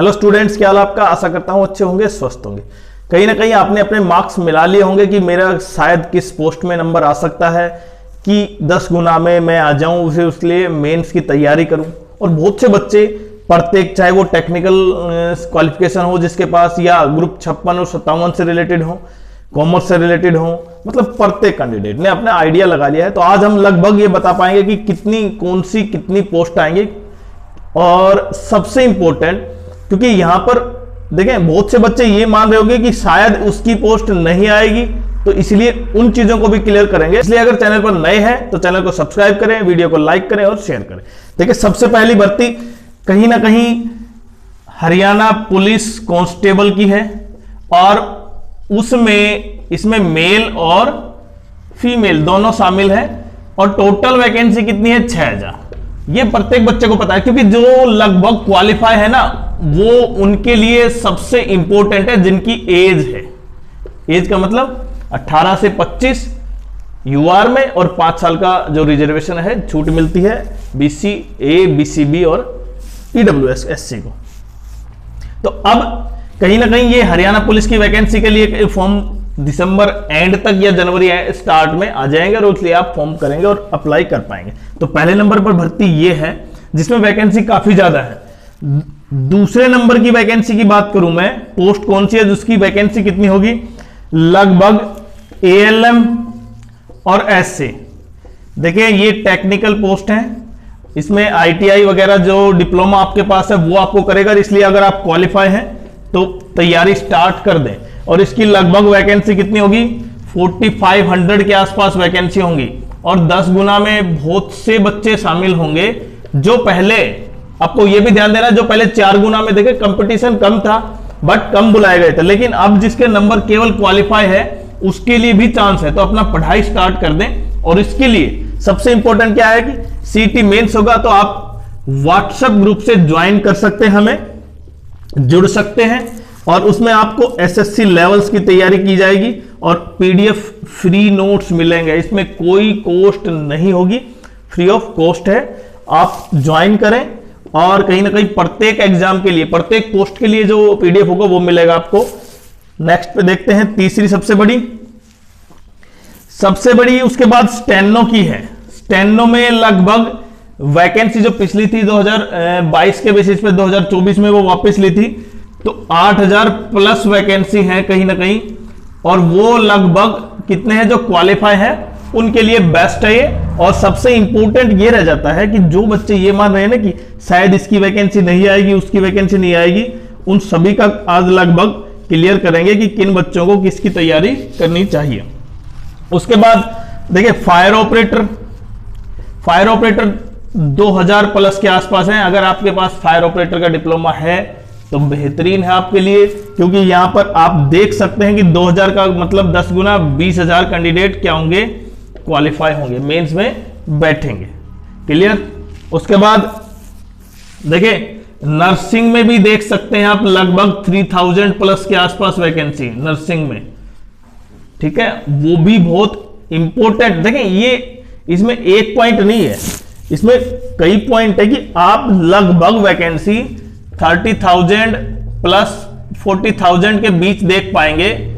Hello students, क्या हाल आपका। आशा करता हूं अच्छे होंगे, स्वस्थ होंगे। कहीं ना कहीं आपने अपने मार्क्स मिला लिए होंगे कि मेरा शायद किस पोस्ट में नंबर आ सकता है कि 10 गुना में मैं आ जाऊं, उसे उसके लिए मेंस की तैयारी करूं। और बहुत से बच्चे प्रत्येक, चाहे वो टेक्निकल क्वालिफिकेशन हो जिसके पास, या ग्रुप 56 और 57 से रिलेटेड हो, कॉमर्स से रिलेटेड हो, मतलब प्रत्येक कैंडिडेट ने अपना आइडिया लगा लिया है। तो आज हम लगभग ये बता पाएंगे कि कितनी पोस्ट आएंगी। और सबसे इंपॉर्टेंट, क्योंकि यहां पर देखें बहुत से बच्चे ये मान रहे होंगे कि शायद उसकी पोस्ट नहीं आएगी, तो इसलिए उन चीजों को भी क्लियर करेंगे। इसलिए अगर चैनल पर नए हैं तो चैनल को सब्सक्राइब करें, वीडियो को लाइक करें और शेयर करें। देखिए, सबसे पहली भर्ती कहीं ना कहीं हरियाणा पुलिस कांस्टेबल की है, और इसमें मेल और फीमेल दोनों शामिल है। और टोटल वैकेंसी कितनी है? 6000। ये प्रत्येक बच्चे को पता है, क्योंकि जो लगभग क्वालिफाई है ना, वो उनके लिए सबसे इंपॉर्टेंट है जिनकी एज है। एज का मतलब 18 से 25 यूआर में, और 5 साल का जो रिजर्वेशन है, छूट मिलती है BCA, BCB और EWS SC को। तो अब कहीं ना कहीं ये हरियाणा पुलिस की वैकेंसी के लिए फॉर्म दिसंबर एंड तक या जनवरी स्टार्ट में आ जाएंगे, और उसलिए आप फॉर्म करेंगे और अप्लाई कर पाएंगे। तो पहले नंबर पर भर्ती ये है जिसमें वैकेंसी काफी ज्यादा है। दूसरे नंबर की वैकेंसी की बात करूं मैं, पोस्ट कौन सी है जिसकी वैकेंसी कितनी होगी? लगभग ALM और SC। देखिए, ये टेक्निकल पोस्ट है, इसमें ITI वगैरह जो डिप्लोमा आपके पास है वो आपको करेगा। इसलिए अगर आप क्वालिफाई हैं तो तैयारी स्टार्ट कर दें। और इसकी लगभग वैकेंसी कितनी होगी? 4500 के आसपास वैकेंसी होंगी। और 10 गुना में बहुत से बच्चे शामिल होंगे जो पहले, आपको यह भी ध्यान देना, जो पहले 4 गुना में देखे कंपटीशन कम था, बट कम बुलाए गए थे, लेकिन अब जिसके नंबर केवल क्वालिफाई है उसके लिए भी चांस है। तो अपना पढ़ाई स्टार्ट कर दें। और इसके लिए सबसे इंपॉर्टेंट क्या है कि CT मेंस होगा, तो आप व्हाट्सएप ग्रुप से ज्वाइन कर सकते हैं, हमें जुड़ सकते हैं, और उसमें आपको SSC लेवल्स की तैयारी की जाएगी और PDF फ्री नोट्स मिलेंगे। इसमें कोई कॉस्ट नहीं होगी, फ्री ऑफ कॉस्ट है। आप ज्वाइन करें, और कहीं ना कहीं प्रत्येक एग्जाम के लिए, प्रत्येक पोस्ट के लिए जो PDF होगा वो मिलेगा आपको। नेक्स्ट पे देखते हैं, तीसरी सबसे बड़ी उसके बाद स्टेनो की है। स्टेनो में लगभग वैकेंसी जो पिछली थी 2022 के बेसिस पे 2024 में वो वापस ली थी, तो 8000 प्लस वैकेंसी है कहीं ना कहीं। और वो लगभग कितने हैं जो क्वालिफाई है उनके लिए बेस्ट है ये। और सबसे इंपॉर्टेंट ये रह जाता है कि जो बच्चे ये मान रहे हैं ना कि शायद इसकी वैकेंसी नहीं आएगी, उसकी वैकेंसी नहीं आएगी, उन सभी का आज लगभग क्लियर करेंगे कि किन बच्चों को किसकी तैयारी करनी चाहिए। उसके बाद देखिए, फायर ऑपरेटर 2000 प्लस के आसपास है। अगर आपके पास फायर ऑपरेटर का डिप्लोमा है तो बेहतरीन है आपके लिए, क्योंकि यहां पर आप देख सकते हैं कि 2000 का मतलब 10 गुना 20,000 कैंडिडेट क्या होंगे? क्वालिफाई होंगे, मेंस में बैठेंगे। क्लियर। उसके बाद देखिए, नर्सिंग में भी देख सकते हैं आप, लगभग 3000 प्लस के आसपास वैकेंसी नर्सिंग में। ठीक है, वो भी बहुत इंपॉर्टेंट। देखिए, ये इसमें एक पॉइंट नहीं है, इसमें कई पॉइंट है कि आप लगभग वैकेंसी 30,000 प्लस 40,000 के बीच देख पाएंगे।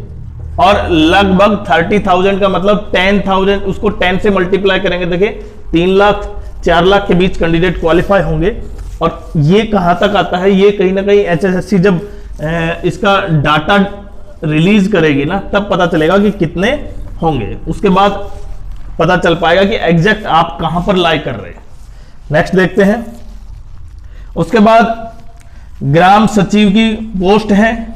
और लगभग 30,000 का मतलब 10,000, उसको 10 से मल्टीप्लाई करेंगे, देखिए 3 लाख 4 लाख के बीच कैंडिडेट क्वालिफाई होंगे। और ये कहां तक आता है? ये कहीं ना कहीं HSSC जब इसका डाटा रिलीज करेगी ना, तब पता चलेगा कि कितने होंगे। उसके बाद पता चल पाएगा कि एग्जैक्ट आप कहां पर लाई कर रहे हैं। नेक्स्ट देखते हैं। उसके बाद ग्राम सचिव की पोस्ट है।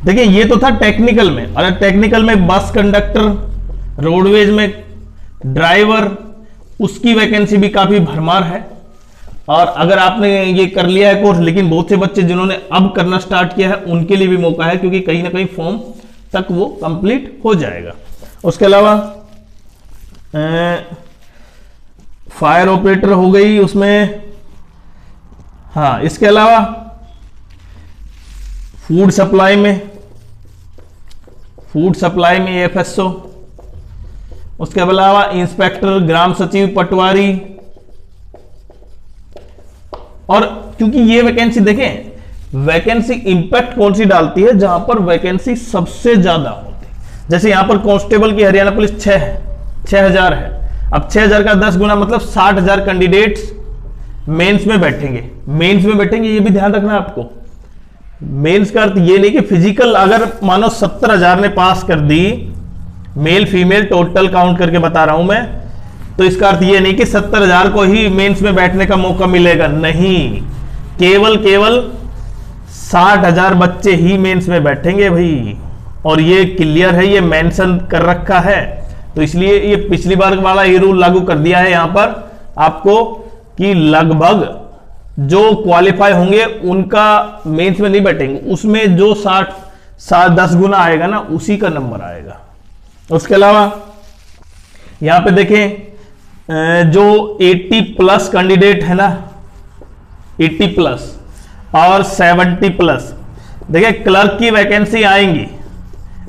देखिए, ये तो था टेक्निकल में। अगर टेक्निकल में बस कंडक्टर, रोडवेज में ड्राइवर, उसकी वैकेंसी भी काफी भरमार है। और अगर आपने ये कर लिया है कोर्स, लेकिन बहुत से बच्चे जिन्होंने अब करना स्टार्ट किया है उनके लिए भी मौका है, क्योंकि कहीं ना कहीं फॉर्म तक वो कंप्लीट हो जाएगा। उसके अलावा फायर ऑपरेटर हो गई उसमें। हाँ, इसके अलावा फूड सप्लाई में FSO, उसके अलावा इंस्पेक्टर, ग्राम सचिव, पटवारी। और क्योंकि ये वैकेंसी देखें वैकेंसी इंपैक्ट कौन सी डालती है, जहां पर वैकेंसी सबसे ज्यादा होती है। जैसे यहां पर कांस्टेबल की हरियाणा पुलिस 6000 है। अब 6000 का 10 गुना मतलब 60,000 कैंडिडेट्स मेंस में बैठेंगे। मेंस में बैठेंगे, ये भी ध्यान रखना है आपको। मेंस का अर्थ ये नहीं कि फिजिकल, अगर मानो 70,000 ने पास कर दी, मेल फीमेल टोटल काउंट करके बता रहा हूं मैं, तो इसका अर्थ ये नहीं कि 70,000 को ही मेंस में बैठने का मौका मिलेगा, नहीं, केवल 60,000 बच्चे ही मेंस में बैठेंगे भाई। और ये क्लियर है, ये मेंशन कर रखा है, तो इसलिए ये पिछली बार वाला ये रूल लागू कर दिया है यहां पर आपको कि लगभग जो क्वालिफाई होंगे उनका मेंस में नहीं बैठेंगे, उसमें जो 10 गुना आएगा ना, उसी का नंबर आएगा। उसके अलावा यहां पे देखें जो 80 प्लस कैंडिडेट है ना, 80 प्लस और 70 प्लस, देखिए क्लर्क की वैकेंसी आएंगी,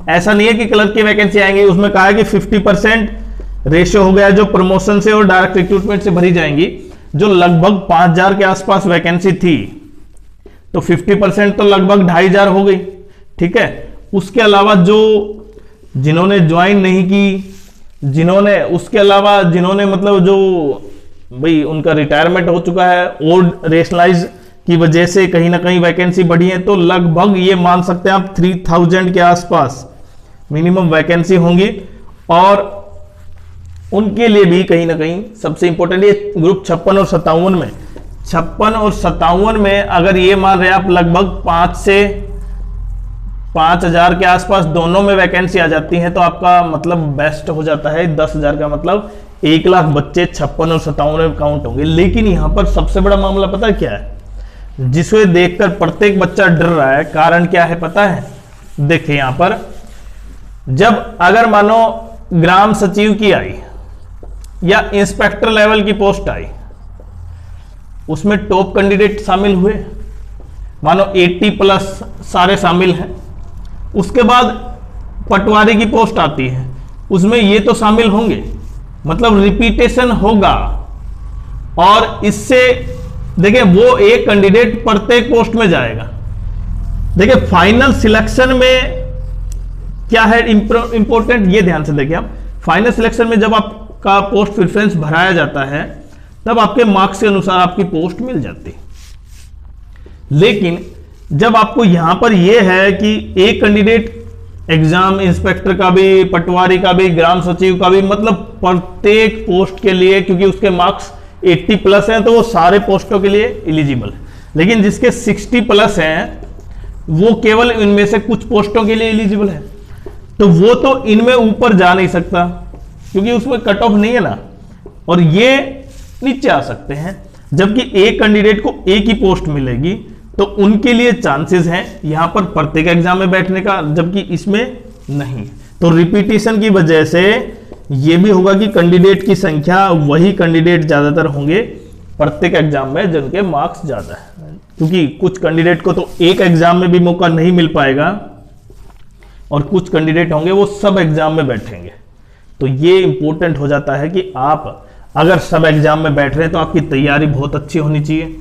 ऐसा नहीं है कि क्लर्क की वैकेंसी आएंगी, उसमें कहा है कि 50% रेशियो हो गया जो प्रमोशन से और डायरेक्ट रिक्रूटमेंट से भरी जाएंगी। जो लगभग 5,000 के आसपास वैकेंसी थी, तो 50% तो लगभग 2,500 हो गई, ठीक है। उसके अलावा जो जिन्होंने ज्वाइन नहीं की, उसके अलावा जिन्होंने मतलब जो भाई उनका रिटायरमेंट हो चुका है, ओल्ड रेशनलाइज की वजह से कहीं ना कहीं वैकेंसी बढ़ी है, तो लगभग ये मान सकते हैं आप 3,000 के आसपास मिनिमम वैकेंसी होंगी। और उनके लिए भी कहीं ना कहीं सबसे इंपॉर्टेंट ये ग्रुप 56 और 57 में, 56 और 57 में अगर ये मान रहे आप लगभग 5 से 5,000 के आसपास दोनों में वैकेंसी आ जाती है, तो आपका मतलब बेस्ट हो जाता है। 10,000 का मतलब 1 लाख बच्चे 56 और 57 में काउंट होंगे। लेकिन यहां पर सबसे बड़ा मामला पता है क्या है, जिसे देखकर प्रत्येक बच्चा डर रहा है, कारण क्या है पता है? देखिए यहां पर जब अगर मानो ग्राम सचिव की आई या इंस्पेक्टर लेवल की पोस्ट आई, उसमें टॉप कैंडिडेट शामिल हुए, मानो 80 प्लस सारे शामिल हैं। उसके बाद पटवारी की पोस्ट आती है, उसमें ये तो शामिल होंगे, मतलब रिपीटेशन होगा। और इससे देखिए वो एक कैंडिडेट प्रत्येक पोस्ट में जाएगा। देखिए फाइनल सिलेक्शन में क्या है इंपॉर्टेंट, ये ध्यान से देखिए आप। फाइनल सिलेक्शन में जब आपका पोस्ट प्रेफरेंस भराया जाता है, तब आपके मार्क्स के अनुसार आपकी पोस्ट मिल जाती है। लेकिन जब आपको यहां पर यह है कि एक कैंडिडेट एग्जाम इंस्पेक्टर का भी, पटवारी का भी, ग्राम सचिव का भी, मतलब प्रत्येक पोस्ट के लिए, क्योंकि उसके मार्क्स 80 प्लस हैं तो वो सारे पोस्टों के लिए एलिजिबल है। लेकिन जिसके 60 प्लस हैं वो केवल इनमें से कुछ पोस्टों के लिए एलिजिबल है, तो वो तो इनमें ऊपर जा नहीं सकता क्योंकि उसमें कट ऑफ नहीं है ना, और ये नीचे आ सकते हैं। जबकि एक कैंडिडेट को एक ही पोस्ट मिलेगी, तो उनके लिए चांसेस हैं यहां पर प्रत्येक एग्जाम में बैठने का, जबकि इसमें नहीं। तो रिपीटिशन की वजह से यह भी होगा कि कैंडिडेट की संख्या, वही कैंडिडेट ज्यादातर होंगे प्रत्येक एग्जाम में जिनके मार्क्स ज्यादा है, क्योंकि कुछ कैंडिडेट को तो एक एग्जाम में भी मौका नहीं मिल पाएगा और कुछ कैंडिडेट होंगे वो सब एग्जाम में बैठेंगे। तो ये इंपॉर्टेंट हो जाता है कि आप अगर सब एग्जाम में बैठ रहे हैं तो आपकी तैयारी बहुत अच्छी होनी चाहिए।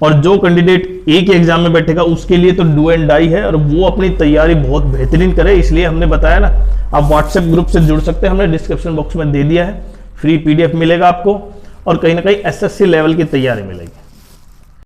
और जो कैंडिडेट एक ही एग्जाम में बैठेगा उसके लिए तो डू एंड डाई है, और वो अपनी तैयारी बहुत बेहतरीन करे। इसलिए हमने बताया ना, आप व्हाट्सएप ग्रुप से जुड़ सकते हैं, हमने डिस्क्रिप्शन बॉक्स में दे दिया है। फ्री PDF मिलेगा आपको और कहीं ना कहीं SSC लेवल की तैयारी मिलेगी।